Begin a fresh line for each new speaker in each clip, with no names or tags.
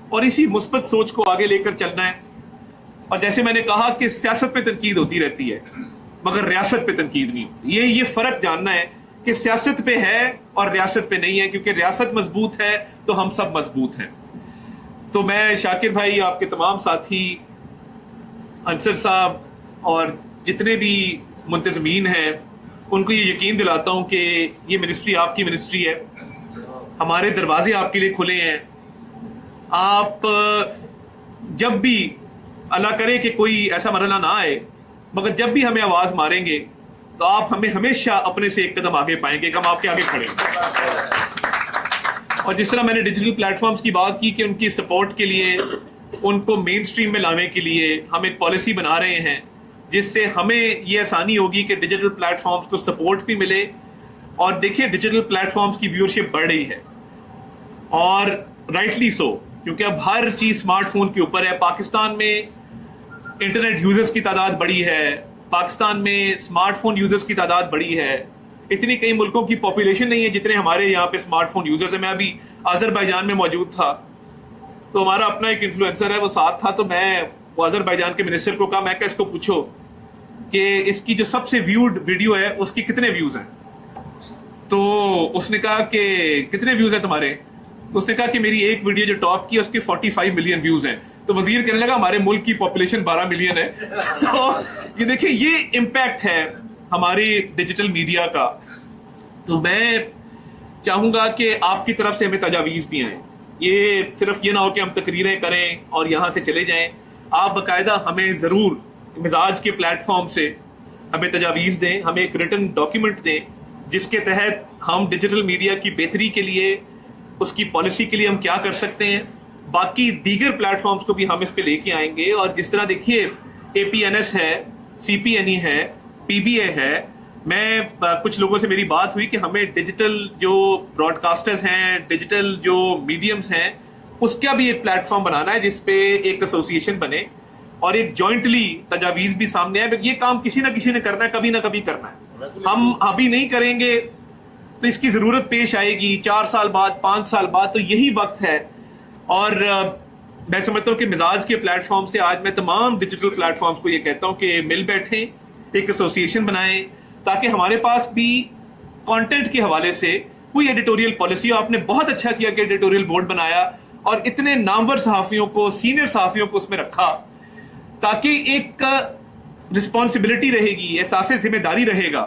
اور اسی مثبت سوچ کو آگے لے کر چلنا ہے. اور جیسے میں نے کہا کہ سیاست پہ تنقید ہوتی رہتی ہے مگر ریاست پہ تنقید نہیں ہوتی. یہ فرق جاننا ہے کہ سیاست پہ ہے اور ریاست پہ نہیں ہے, کیونکہ ریاست مضبوط ہے تو ہم سب مضبوط ہیں. تو میں شاکر بھائی, آپ کے تمام ساتھی, انصر صاحب اور جتنے بھی منتظمین ہیں ان کو یہ یقین دلاتا ہوں کہ یہ منسٹری آپ کی منسٹری ہے. ہمارے دروازے آپ کے لیے کھلے ہیں. آپ جب بھی, اللہ کرے کہ کوئی ایسا مرحلہ نہ آئے, مگر جب بھی ہمیں آواز ماریں گے تو آپ ہمیں ہمیشہ اپنے سے ایک قدم آگے پائیں گے کہ ہم آپ کے آگے کھڑے ہیں. اور جس طرح میں نے ڈیجیٹل پلیٹ فارمز کی بات کی کہ ان کی سپورٹ کے لیے, ان کو مین سٹریم میں لانے کے لیے ہم ایک پالیسی بنا رہے ہیں جس سے ہمیں یہ آسانی ہوگی کہ ڈیجیٹل پلیٹ فارمز کو سپورٹ بھی ملے. اور دیکھیے ڈیجیٹل پلیٹ فارمز کی ویورشپ بڑھ رہی ہے, اور رائٹلی سو, کیونکہ اب ہر چیز اسمارٹ فون کے اوپر ہے. پاکستان میں انٹرنیٹ یوزرز کی تعداد بڑی ہے, پاکستان میں اسمارٹ فون یوزرز کی تعداد بڑی ہے. اتنی کئی ملکوں کی پاپولیشن نہیں ہے جتنے ہمارے یہاں پہ اسمارٹ فون یوزرز ہیں. میں ابھی آذربائیجان میں موجود تھا تو ہمارا اپنا ایک انفلوئنسر ہے, وہ ساتھ تھا, تو میں آذربائیجان کے منسٹر کو کہا, میں کہ اس کو پوچھو کہ اس کی جو سب سے ویوڈ ویڈیو ہے اس کی کتنے ویوز ہیں. تو اس نے کہا کہ کتنے ویوز ہیں تمہارے, تو اس نے کہا کہ میری ایک ویڈیو جو ٹاپ کی ہے اس کی 45 ملین ویوز ہیں. تو وزیر کہنے لگا ہمارے ملک کی پاپولیشن 12 ملین ہے. تو یہ دیکھیں, یہ امپیکٹ ہے ہماری ڈیجیٹل میڈیا کا. تو میں چاہوں گا کہ آپ کی طرف سے ہمیں تجاویز بھی آئیں. یہ صرف یہ نہ ہو کہ ہم تقریریں کریں اور یہاں سے چلے جائیں. آپ باقاعدہ ہمیں ضرور مزاج کے پلیٹ فارم سے ہمیں تجاویز دیں, ہمیں ایک ریٹن ڈاکیومنٹ دیں جس کے تحت ہم ڈیجیٹل میڈیا کی بہتری کے لیے, اس کی پالیسی کے لیے ہم کیا کر سکتے ہیں. باقی دیگر پلیٹ فارمز کو بھی ہم اس پہ لے کے آئیں گے. اور جس طرح دیکھیے APNS ہے, CPNE ہے, PBA ہے. میں کچھ لوگوں سے میری بات ہوئی کہ ہمیں ڈیجیٹل جو براڈ کاسٹرز ہیں, ڈیجیٹل جو میڈیمز ہیں, اس کا بھی ایک پلیٹ فارم بنانا ہے جس پہ ایک ایسوسیشن بنے اور ایک جوائنٹلی تجاویز بھی سامنے آئے. یہ کام کسی نہ کسی نے کرنا ہے, کبھی نہ کبھی کرنا ہے. ہم ابھی نہیں کریں گے تو اس کی ضرورت پیش آئے گی 4 سال بعد, 5 سال بعد. تو یہی وقت ہے. اور میں سمجھتا ہوں کہ مزاج کے پلیٹ فارم سے آج میں تمام ڈیجیٹل پلیٹ فارمز کو یہ کہتا ہوں کہ مل بیٹھیں, ایک ایسوسیشن بنائیں تاکہ ہمارے پاس بھی کانٹینٹ کے حوالے سے کوئی ایڈیٹوریل پالیسی ہو. آپ نے بہت اچھا کیا کہ ایڈیٹوریل بورڈ بنایا اور اتنے نامور صحافیوں کو, سینئر صحافیوں کو اس میں رکھا, تاکہ ایک رسپانسبلٹی رہے گی, احساس ذمہ داری رہے گا.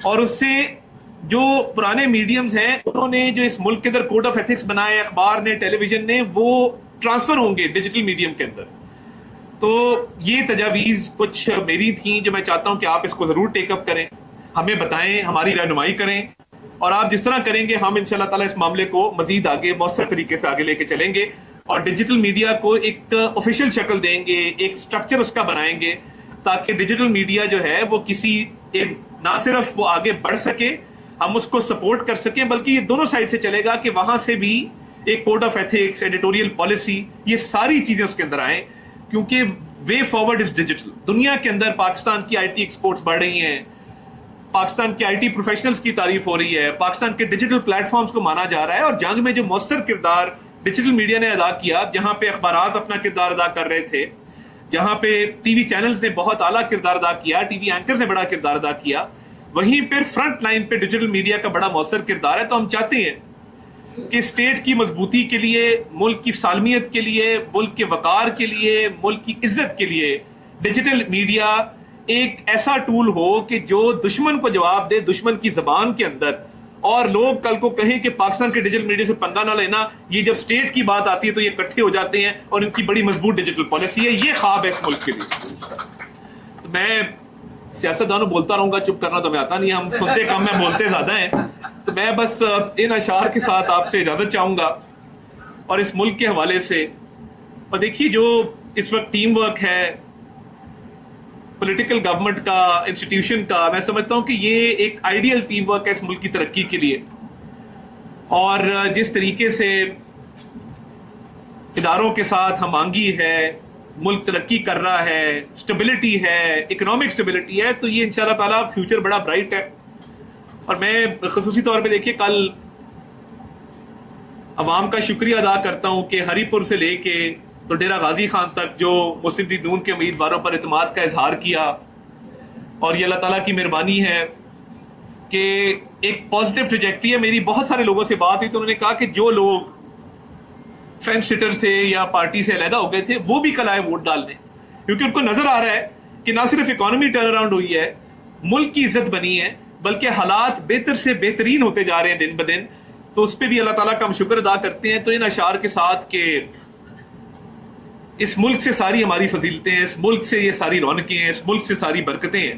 اور اس سے جو پرانے میڈیمز ہیں انہوں نے جو اس ملک کے اندر کوڈ آف ایتھکس بنائے, اخبار نے, ٹیلی ویژن نے, وہ ٹرانسفر ہوں گے ڈیجیٹل میڈیم کے اندر. تو یہ تجاویز کچھ میری تھیں جو میں چاہتا ہوں کہ آپ اس کو ضرور ٹیک اپ کریں, ہمیں بتائیں, ہماری رہنمائی کریں. اور آپ جس طرح کریں گے ہم انشاءاللہ تعالیٰ اس معاملے کو مزید آگے مؤثر طریقے سے آگے لے کے چلیں گے اور ڈیجیٹل میڈیا کو ایک آفیشیل شکل دیں گے, ایک سٹرکچر اس کا بنائیں گے تاکہ ڈیجیٹل میڈیا جو ہے وہ کسی ایک نہ صرف وہ آگے بڑھ سکے, ہم اس کو سپورٹ کر سکیں, بلکہ یہ دونوں سائڈ سے چلے گا کہ وہاں سے بھی ایک code of ethics, editorial policy, یہ ساری چیزیں اس کے اندر آئیں. کیونکہ وے فارورڈ از ڈیجیٹل. دنیا کے اندر پاکستان کی IT ایکسپورٹس بڑھ رہی ہیں, پاکستان کے IT پروفیشنلز کی تعریف ہو رہی ہے, پاکستان کے ڈیجیٹل پلیٹ فارمز کو مانا جا رہا ہے. اور جنگ میں جو مؤثر کردار ڈیجیٹل میڈیا نے ادا کیا, جہاں پہ اخبارات اپنا کردار ادا کر رہے تھے, جہاں پہ ٹی وی چینلز نے بہت اعلیٰ کردار ادا کیا, ٹی وی اینکرز نے بڑا کردار ادا کیا, وہیں پہ فرنٹ لائن پہ ڈیجیٹل میڈیا کا بڑا مؤثر کردار ہے. تو ہم چاہتے ہیں کہ اسٹیٹ کی مضبوطی کے لیے, ملک کی سالمیت کے لیے, ملک کے وقار کے لیے, ملک کی عزت کے لیے ڈیجیٹل میڈیا ایک ایسا ٹول ہو کہ جو دشمن کو جواب دے دشمن کی زبان کے اندر, اور لوگ کل کو کہیں کہ پاکستان کے ڈیجیٹل میڈیا سے پنگا نہ لینا. یہ جب اسٹیٹ کی بات آتی ہے تو یہ اکٹھے ہو جاتے ہیں اور ان کی بڑی مضبوط ڈیجیٹل پالیسی ہے. یہ خواب ہے اس ملک کے لیے. تو میں سیاستدانوں بولتا رہوں گا, چپ کرنا تو میں آتا نہیں, ہم سنتے کم ہیں بولتے زیادہ ہیں. تو میں بس ان اشعار کے ساتھ آپ سے اجازت چاہوں گا اور اس ملک کے حوالے سے. اور دیکھیے جو اس وقت ٹیم ورک ہے پولیٹیکل گورنمنٹ کا, انسٹیٹیوشن کا, میں سمجھتا ہوں کہ یہ ایک آئیڈیل ٹیم ورک ہے اس ملک کی ترقی کے لیے. اور جس طریقے سے اداروں کے ساتھ ہم آہنگی ہے, ملک ترقی کر رہا ہے, سٹیبلٹی ہے, اکنامک سٹیبلٹی ہے, تو یہ انشاءاللہ تعالیٰ فیوچر بڑا برائٹ ہے. اور میں خصوصی طور پہ دیکھیے کل عوام کا شکریہ ادا کرتا ہوں کہ ہری پور سے لے کے تو ڈیرہ غازی خان تک جو مسلم لیگ نون کے امیدواروں پر اعتماد کا اظہار کیا، اور یہ اللہ تعالیٰ کی مہربانی ہے کہ ایک پازیٹیو ٹریجیکٹری ہے. میری بہت سارے لوگوں سے بات ہوئی تو انہوں نے کہا کہ جو لوگ فینس سٹرز تھے یا پارٹی سے علیحدہ ہو گئے تھے وہ بھی کل آئے ووٹ ڈالنے، کیونکہ ان کو نظر آ رہا ہے کہ نہ صرف اکانومی ٹرن اراؤنڈ ہوئی ہے، ملک کی عزت بنی ہے، بلکہ حالات بہتر سے بہترین ہوتے جا رہے ہیں دن بدن. تو اس پہ بھی اللہ تعالیٰ کا ہم شکر ادا کرتے ہیں. تو ان اشعار کے ساتھ کہ اس ملک سے ساری ہماری فضیلتیں ہیں، اس ملک سے یہ ساری رونقیں ہیں، اس ملک سے ساری برکتیں ہیں.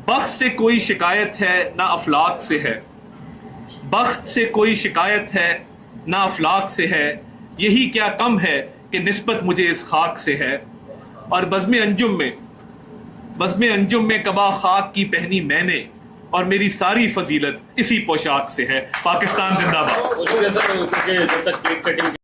بخت سے کوئی شکایت ہے نہ افلاک سے ہے، بخت سے کوئی شکایت ہے نہ افلاک سے ہے، یہی کیا کم ہے کہ نسبت مجھے اس خاک سے ہے. اور بزم انجم میں کبا خاک کی پہنی میں نے، اور میری ساری فضیلت اسی پوشاک سے ہے. پاکستان زندہ باد.
جب تک کیک کٹنگ